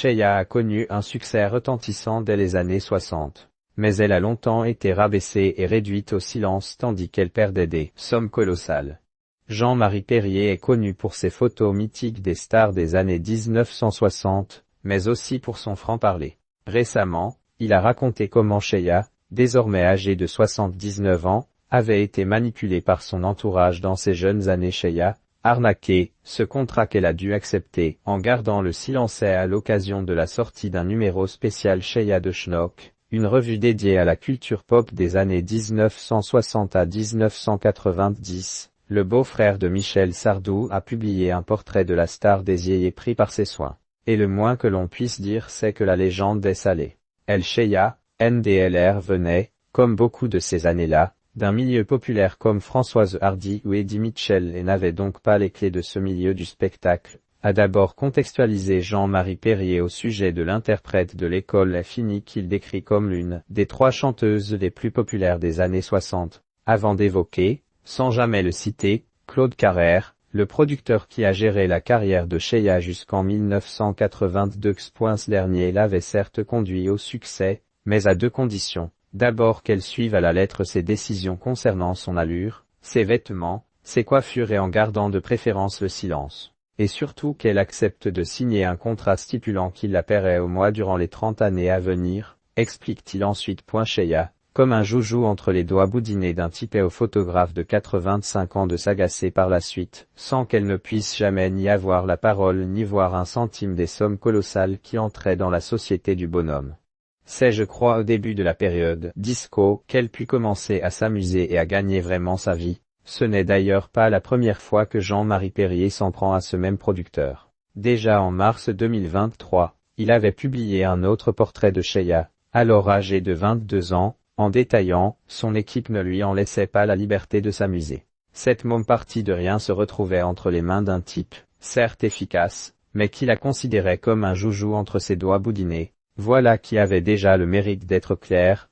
Sheya a connu un succès retentissant dès les années 60. Mais elle a longtemps été rabaissée et réduite au silence tandis qu'elle perdait des sommes colossales. Jean-Marie Perrier est connu pour ses photos mythiques des stars des années 1960, mais aussi pour son franc-parler. Récemment, il a raconté comment Sheya, désormais âgée de 79 ans, avait été manipulée par son entourage dans ses jeunes années. Sheya, arnaquée, ce contrat qu'elle a dû accepter en gardant le silence à l'occasion de la sortie d'un numéro spécial Sheya de Schnock, une revue dédiée à la culture pop des années 1960 à 1990. Le beau-frère de Michel Sardou a publié un portrait de la star désiée et pris par ses soins. Et le moins que l'on puisse dire c'est que la légende est salée. Elle Sheya, NDLR venait, comme beaucoup de ces années-là, d'un milieu populaire comme Françoise Hardy ou Eddie Mitchell et n'avait donc pas les clés de ce milieu du spectacle, a d'abord contextualisé Jean-Marie Perrier au sujet de l'interprète de l'école FINI qu'il décrit comme l'une des 3 chanteuses les plus populaires des années 60, avant d'évoquer, sans jamais le citer, Claude Carrère, le producteur qui a géré la carrière de Sheya jusqu'en 1982. Ce dernier l'avait certes conduit au succès, mais à 2 conditions. D'abord qu'elle suive à la lettre ses décisions concernant son allure, ses vêtements, ses coiffures et en gardant de préférence le silence. Et surtout qu'elle accepte de signer un contrat stipulant qu'il la paierait au mois durant les 30 années à venir, explique-t-il ensuite. Sheya, comme un joujou entre les doigts boudinés d'un type et au photographe de 85 ans de s'agacer par la suite, sans qu'elle ne puisse jamais ni avoir la parole ni voir un centime des sommes colossales qui entraient dans la société du bonhomme. C'est je crois au début de la période disco qu'elle put commencer à s'amuser et à gagner vraiment sa vie. Ce n'est d'ailleurs pas la première fois que Jean-Marie Perrier s'en prend à ce même producteur. Déjà en mars 2023, il avait publié un autre portrait de Sheya, alors âgée de 22 ans, en détaillant, son équipe ne lui en laissait pas la liberté de s'amuser. Cette môme partie de rien se retrouvait entre les mains d'un type, certes efficace, mais qui la considérait comme un joujou entre ses doigts boudinés. Voilà qui avait déjà le mérite d'être clair,